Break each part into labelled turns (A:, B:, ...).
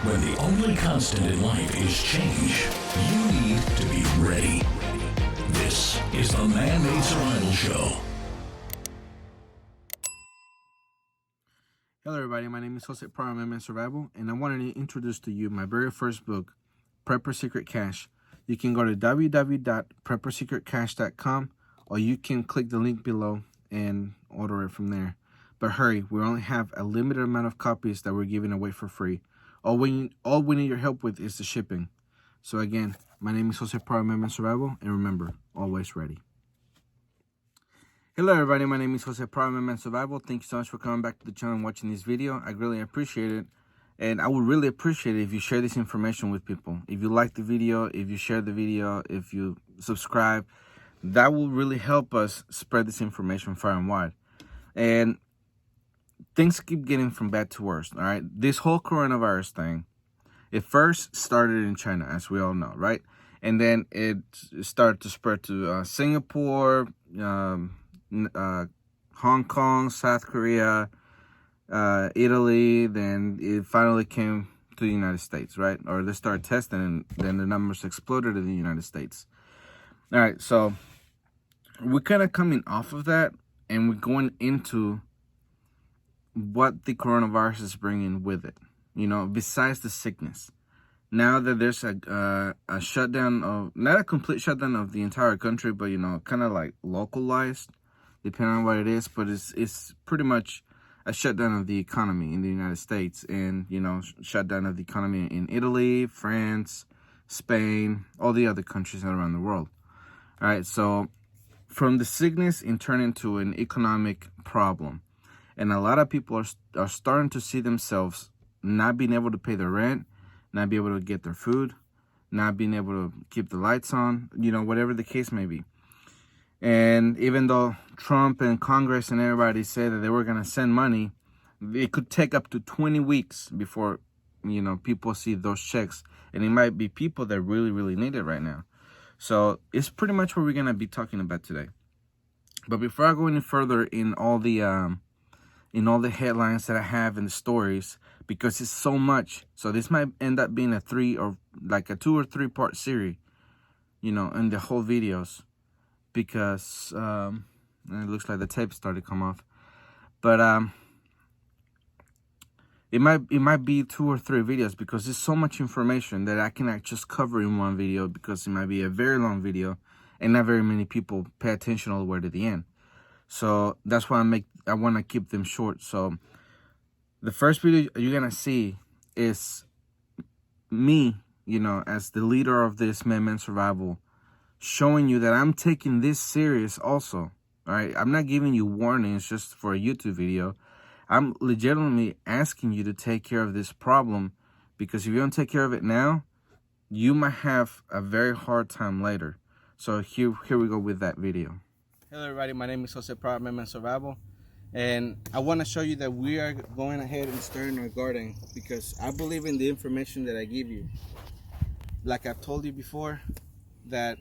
A: When the only constant in life is change, you need to be ready. This is the Man-Made Survival Show.
B: Hello everybody, my name is Jose from Man-Made Survival, and I wanted to introduce to you my very first book, Preppers Secrete Cache. You can go to www.preppersecretcache.com, or you can click the link below and order it from there. But hurry, we only have a limited amount of copies that we're giving away for free. All we need your help with is the shipping. So again, my name is Jose from Man-Made Survival, and remember, always ready. Hello everybody, my name is Jose from Man-Made Survival. Thank you so much for coming back to the channel and watching this video. I really appreciate it. And I would really appreciate it if you share this information with people. If you like the video, if you share the video, if you subscribe, that will really help us spread this information far and wide. And things keep getting from bad to worse, all right? This whole coronavirus thing, it first started in China, as we all know, right? And then it started to spread to Singapore, Hong Kong, South Korea, Italy, then it finally came to the United States, right? Or they started testing, and then the numbers exploded in the United States. All right, so we're kind of coming off of that, and we're going into what the coronavirus is bringing with it, you know, besides the sickness. Now that there's a shutdown of, not a complete shutdown of the entire country, but, you know, kind of like localized, depending on what it is, but it's pretty much a shutdown of the economy in the United States, and, you know, shutdown of the economy in Italy, France, Spain, all the other countries around the world. All right, so from the sickness, it turned into an economic problem. And a lot of people are starting to see themselves not being able to pay their rent, not be able to get their food, not being able to keep the lights on, you know, whatever the case may be. And even though Trump and Congress and everybody said that they were going to send money, it could take up to 20 weeks before, you know, people see those checks. And it might be people that really, really need it right now. So it's pretty much what we're going to be talking about today. But before I go any further in all the headlines that I have in the stories, because it's so much, so this might end up being a 2 or 3 part series, you know, in the whole videos, because it looks like the tape started to come off. But it might be 2 or 3 videos, because there's so much information that I cannot just cover in one video, because it might be a very long video and not very many people pay attention all the way to the end. So that's why I want to keep them short. So the first video you're gonna see is me, you know, as the leader of this Man-Made Survival, showing you that I'm taking this serious also. All right, I'm not giving you warnings just for a YouTube video. I'm legitimately asking you to take care of this problem, because if you don't take care of it now, you might have a very hard time later. So here we go with that video. Hello everybody, my name is Jose from Man-Made Survival, and I want to show you that we are going ahead and starting our garden, because I believe in the information that I give you. Like I've told you before, that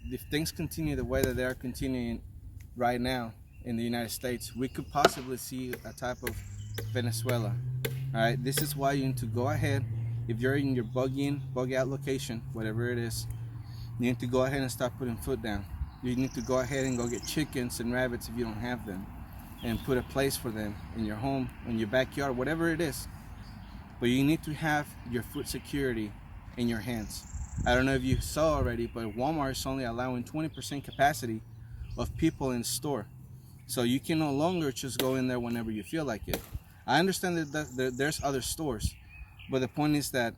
B: if things continue the way that they are continuing right now in the United States, we could possibly see a type of Venezuela. All right, this is why you need to go ahead, if you're in your bug out location, whatever it is, you need to go ahead and start putting food down. You need to go ahead and go get chickens and rabbits if you don't have them, and put a place for them in your home, in your backyard, whatever it is. But you need to have your food security in your hands. I don't know if you saw already, but Walmart is only allowing 20% capacity of people in store. So you can no longer just go in there whenever you feel like it. I understand that there's other stores, but the point is that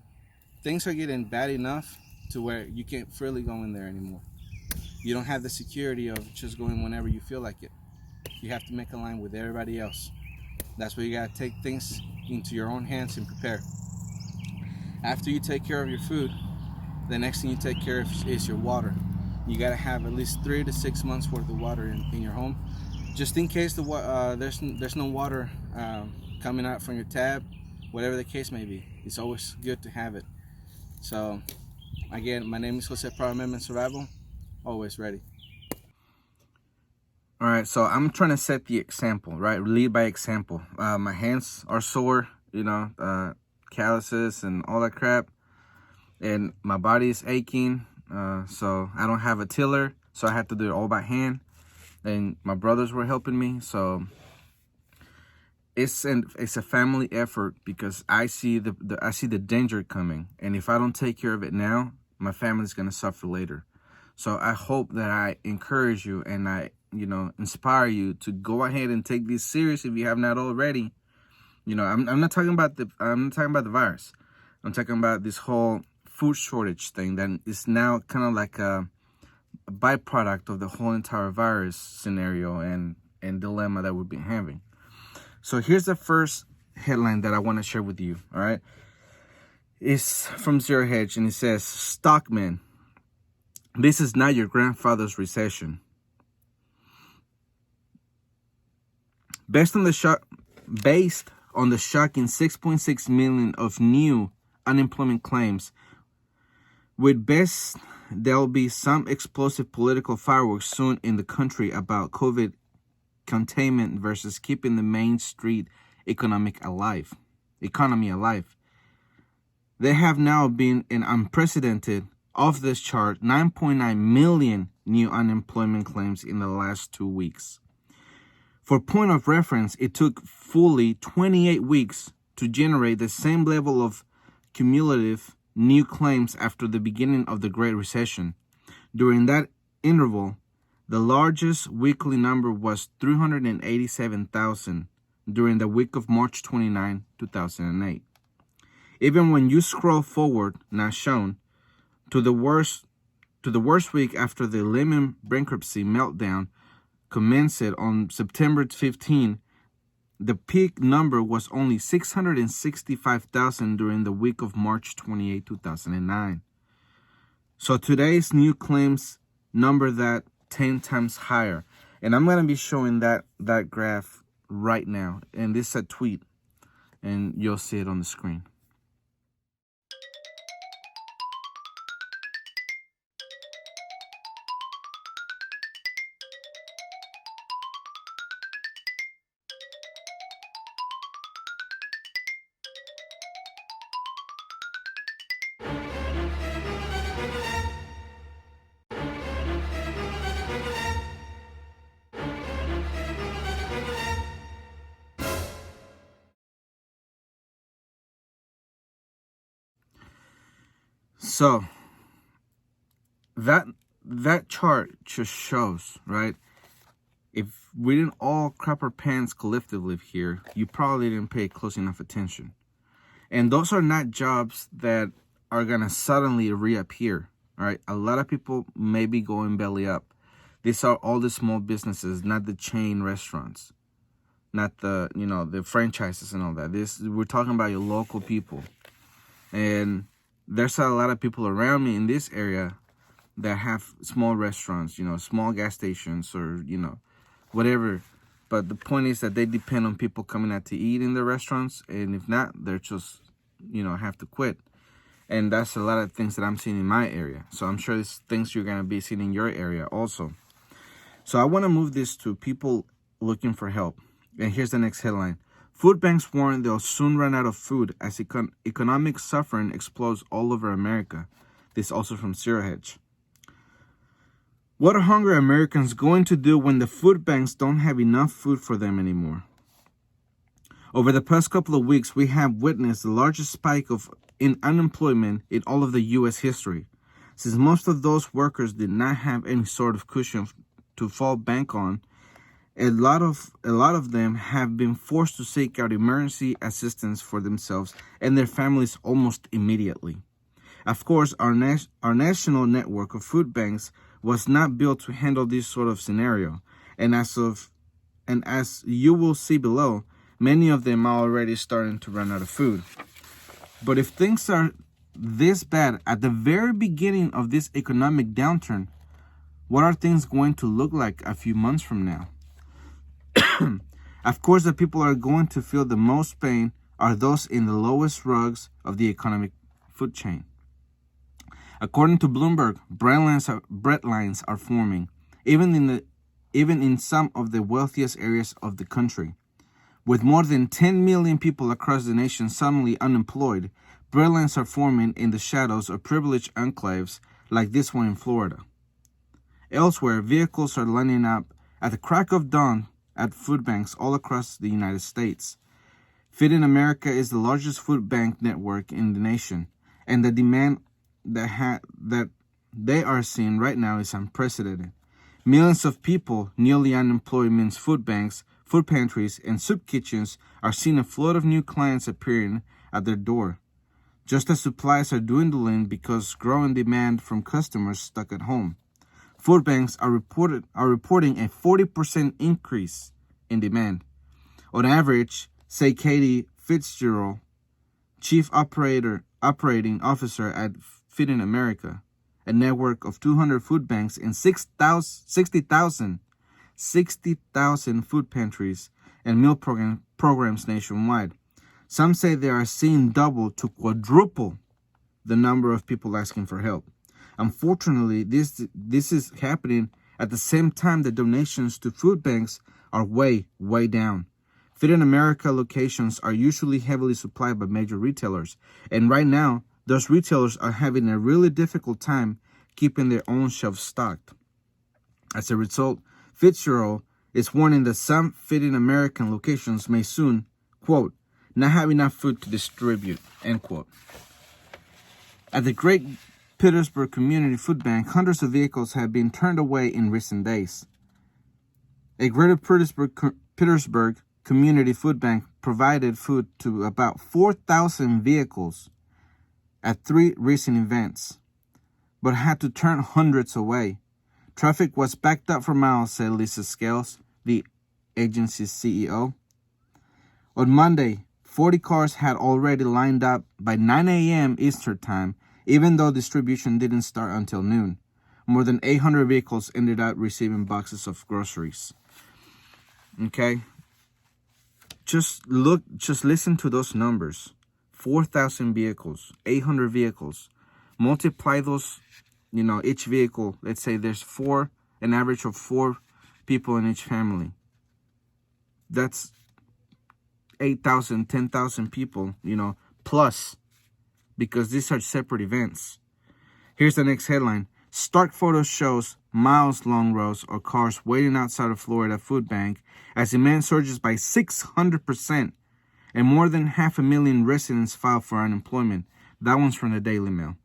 B: things are getting bad enough to where you can't freely go in there anymore. You don't have the security of just going whenever you feel like it. You have to make a line with everybody else. That's where you gotta take things into your own hands and prepare. After you take care of your food, the next thing you take care of is your water. You gotta have at least 3 to 6 months worth of water in your home, just in case there's no water coming out from your tap, whatever the case may be. It's always good to have it. So again, my name is Jose from Man-Made Survival. Always ready. All right, so I'm trying to set the example, right? Lead by example. My hands are sore, you know, calluses and all that crap. And my body is aching. So I don't have a tiller. So I had to do it all by hand. And my brothers were helping me. So it's a family effort because I see the danger coming. And if I don't take care of it now, my family's going to suffer later. So I hope that I encourage you and I, inspire you to go ahead and take this serious if you have not already. I'm not talking about the virus. I'm talking about this whole food shortage thing that is now kind of like a byproduct of the whole entire virus scenario and dilemma that we've been having. So here's the first headline that I want to share with you. All right, it's from Zero Hedge and it says, "Stockman, this is not your grandfather's recession." Based on the shocking 6.6 million of new unemployment claims, with best there'll be some explosive political fireworks soon in the country about COVID containment versus keeping the Main Street economy alive. There have now been an unprecedented, off this chart, 9.9 million new unemployment claims in the last 2 weeks. For point of reference, it took fully 28 weeks to generate the same level of cumulative new claims after the beginning of the Great Recession. During that interval, the largest weekly number was 387,000 during the week of March 29, 2008. Even when you scroll forward, not shown, to the worst week after the Lehman bankruptcy meltdown commenced on September 15, the peak number was only 665,000 during the week of March 28, 2009. So today's new claims number that 10 times higher. And I'm going to be showing that graph right now. And this is a tweet. And you'll see it on the screen. So that chart just shows, right? If we didn't all crap our pants collectively here, you probably didn't pay close enough attention. And those are not jobs that are going to suddenly reappear, all right? A lot of people may be going belly up. These are all the small businesses, not the chain restaurants, not the, the franchises and all that. We're talking about your local people. And there's a lot of people around me in this area that have small restaurants, small gas stations or, whatever. But the point is that they depend on people coming out to eat in the restaurants. And if not, they're just, have to quit. And that's a lot of things that I'm seeing in my area. So I'm sure there's things you're going to be seeing in your area also. So I want to move this to people looking for help. And here's the next headline. Food banks warn they'll soon run out of food as economic suffering explodes all over America. This also from Zero Hedge. What are hungry Americans going to do when the food banks don't have enough food for them anymore? Over the past couple of weeks, we have witnessed the largest spike in unemployment in all of the U.S. history. Since most of those workers did not have any sort of cushion to fall back on, a lot of them have been forced to seek out emergency assistance for themselves and their families almost immediately. Of course, our national network of food banks was not built to handle this sort of scenario, and as you will see below, many of them are already starting to run out of food. But if things are this bad at the very beginning of this economic downturn, what are things going to look like a few months from now? Of course, the people are going to feel the most pain are those in the lowest rungs of the economic food chain. According to Bloomberg, bread lines are forming, even in some of the wealthiest areas of the country. With more than 10 million people across the nation suddenly unemployed, brilliants are forming in the shadows of privileged enclaves like this one in Florida. Elsewhere, vehicles are lining up at the crack of dawn at food banks all across the United States. Feeding America is the largest food bank network in the nation, and the demand that they are seeing right now is unprecedented. Millions of people newly unemployed means food banks, food pantries, and soup kitchens are seeing a flood of new clients appearing at their door, just as supplies are dwindling because growing demand from customers stuck at home. Food banks are reporting a 40% increase in demand. On average, say Katie Fitzgerald, Chief Operating Officer at Feeding America, a network of 200 food banks and 60,000 food pantries and meal programs nationwide. Some say they are seeing double to quadruple the number of people asking for help. Unfortunately, this is happening at the same time that donations to food banks are way down. Feeding America locations are usually heavily supplied by major retailers, and right now, those retailers are having a really difficult time keeping their own shelves stocked. As a result, Fitzgerald is warning that some Feeding American locations may soon, quote, not have enough food to distribute, end quote. At the Great Petersburg Community Food Bank, hundreds of vehicles have been turned away in recent days. A Greater Petersburg Community Food Bank provided food to about 4,000 vehicles at 3 recent events, but had to turn hundreds away. Traffic was backed up for miles, said Lisa Scales, the agency's CEO. On Monday, 40 cars had already lined up by 9 a.m. Eastern Time, even though distribution didn't start until noon. More than 800 vehicles ended up receiving boxes of groceries. Okay? Just listen to those numbers. 4,000 vehicles, 800 vehicles. Multiply those, each vehicle. Let's say there's an average of 4 people in each family. That's 8,000, 10,000 people, plus, because these are separate events. Here's the next headline. Stark photo shows miles-long rows of cars waiting outside of Florida food bank as demand surges by 600% and more than 500,000 residents file for unemployment. That one's from the Daily Mail.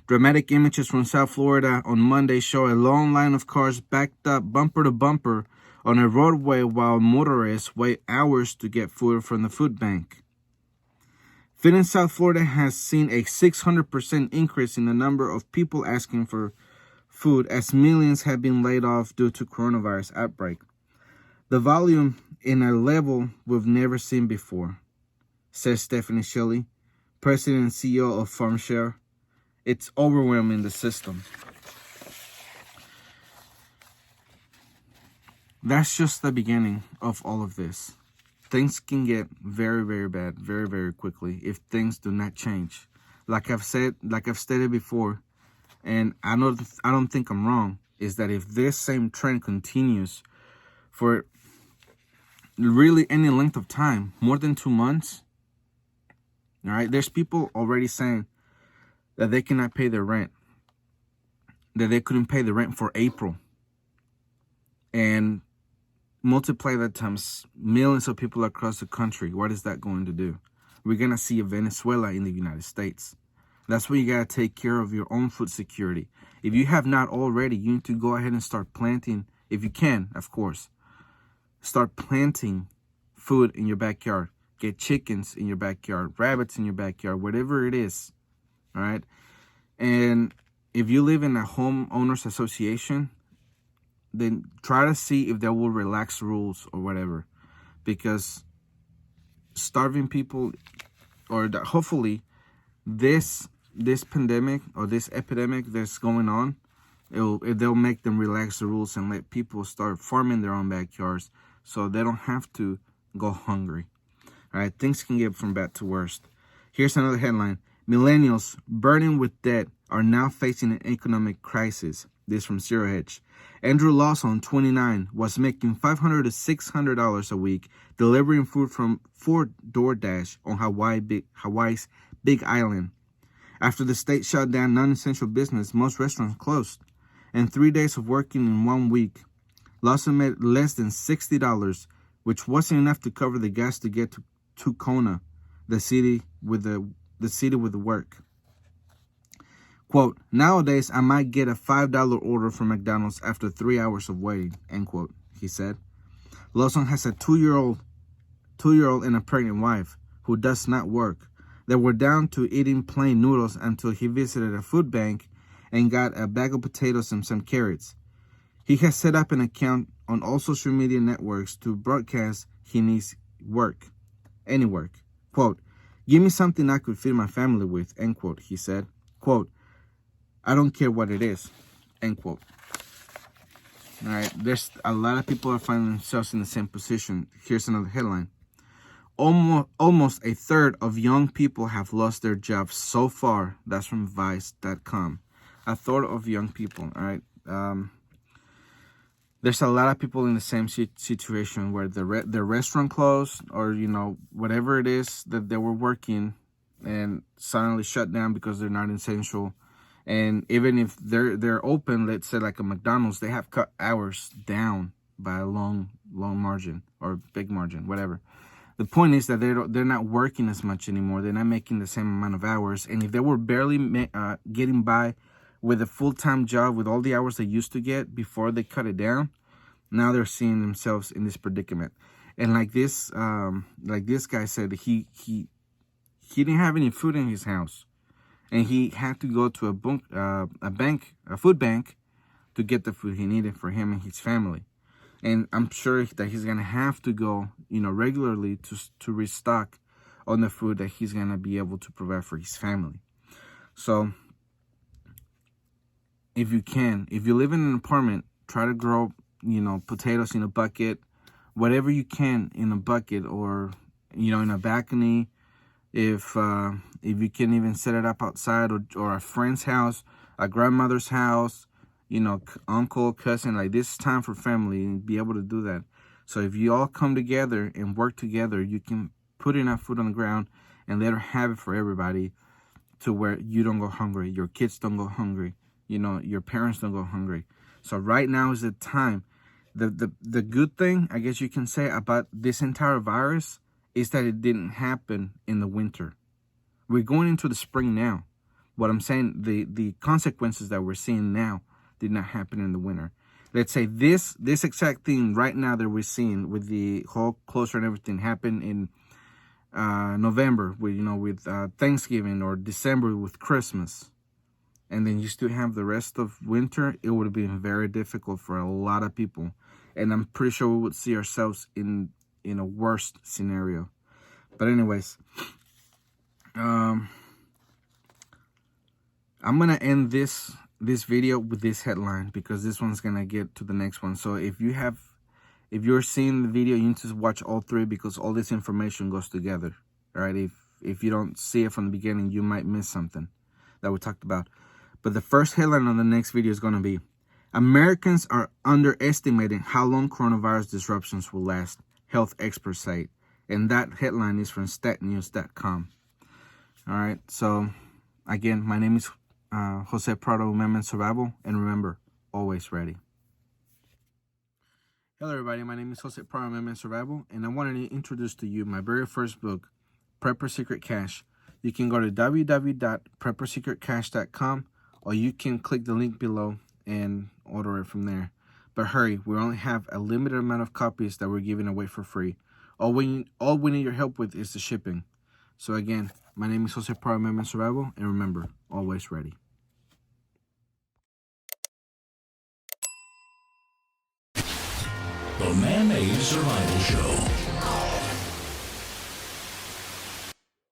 B: Dramatic images from South Florida on Monday show a long line of cars backed up bumper to bumper on a roadway while motorists wait hours to get food from the food bank. Feeding South Florida has seen a 600% increase in the number of people asking for food as millions have been laid off due to coronavirus outbreak. The volume in a level we've never seen before, says Stephanie Shelley, President and CEO of FarmShare. It's overwhelming the system. That's just the beginning of all of this. Things can get very, very bad, very, very quickly if things do not change. Like I've stated before, and I don't think I'm wrong, is that if this same trend continues for really any length of time, more than 2 months, all right, there's people already saying that they cannot pay their rent, that they couldn't pay the rent for April. And multiply that times millions of people across the country. What is that going to do? We're going to see a Venezuela in the United States. That's where you got to take care of your own food security. If you have not already, you need to go ahead and start planting, if you can, of course. Start planting food in your backyard. Get chickens in your backyard, rabbits in your backyard, whatever it is. All right? And if you live in a homeowners association, then try to see if they will relax rules or whatever, because starving people, or hopefully this pandemic or this epidemic that's going on, they'll make them relax the rules and let people start farming their own backyards so they don't have to go hungry. All right, things can get from bad to worst. Here's another headline. Millennials burdened with debt are now facing an economic crisis. This from Zero Hedge. Andrew Lawson, 29, was making $500 to $600 a week delivering food for DoorDash on Hawaii's Big Island. After the state shut down non-essential business, most restaurants closed. In 3 days of working in 1 week, Lawson made less than $60, which wasn't enough to cover the gas to get to Kona, the city with the work. Quote, nowadays, I might get a $5 order from McDonald's after 3 hours of waiting, end quote, he said. Lawson has a two-year-old and a pregnant wife who does not work. They were down to eating plain noodles until he visited a food bank and got a bag of potatoes and some carrots. He has set up an account on all social media networks to broadcast he needs work, any work. Quote, give me something I could feed my family with, end quote, he said. Quote, I don't care what it is, end quote. All right, there's a lot of people are finding themselves in the same position. Here's another headline. Almost a third of young people have lost their jobs so far. That's from Vice.com. A third of young people, all right? There's a lot of people in the same situation where the restaurant closed or, whatever it is that they were working and suddenly shut down because they're not essential. And even if they're open, let's say like a McDonald's, they have cut hours down by a long margin or big margin, whatever. The point is that they're not working as much anymore. They're not making the same amount of hours. And if they were barely getting by with a full-time job with all the hours they used to get before they cut it down, now they're seeing themselves in this predicament. And like this guy said, he didn't have any food in his house. And he had to go to a food bank, to get the food he needed for him and his family. And I'm sure that he's gonna have to go, regularly to restock on the food that he's gonna be able to provide for his family. So, if you live in an apartment, try to grow, potatoes in a bucket, whatever you can in a bucket, or in a balcony. If you can even set it up outside or a friend's house, a grandmother's house, uncle, cousin, like this is time for family and be able to do that. So if you all come together and work together, you can put enough food on the ground and let her have it for everybody to where you don't go hungry, your kids don't go hungry, your parents don't go hungry. So right now is the time. The good thing, I guess you can say, about this entire virus is that it didn't happen in the winter. We're going into the spring now. What I'm saying, the consequences that we're seeing now did not happen in the winter. Let's say this exact thing right now that we're seeing with the whole closure and everything happened in November with Thanksgiving, or December with Christmas. And then you still have the rest of winter. It would have been very difficult for a lot of people. And I'm pretty sure we would see ourselves in a worst scenario. But anyways, I'm gonna end this video with this headline, because this one's gonna get to the next one. So if you're seeing the video, you need to watch all three, because all this information goes together. All right, if you don't see it from the beginning, you might miss something that we talked about. But the first headline on the next video is gonna be: Americans are underestimating how long coronavirus disruptions will last, health experts say. And that headline is from statnews.com. All right, so again, my name is Jose Prado, Women Survival, and remember, always ready. Hello everybody, my name is Jose Prado, Women Survival, and I wanted to introduce to you my very first book, Preppers Secrete Cache. You can go to www.preppersecretcache.com, or you can click the link below and order it from there. But hurry, we only have a limited amount of copies that we're giving away for free. All we need your help with is the shipping. So again, my name is Jose Prado, Women Survival, and remember, always ready.
A: The Man-Made Survival Show.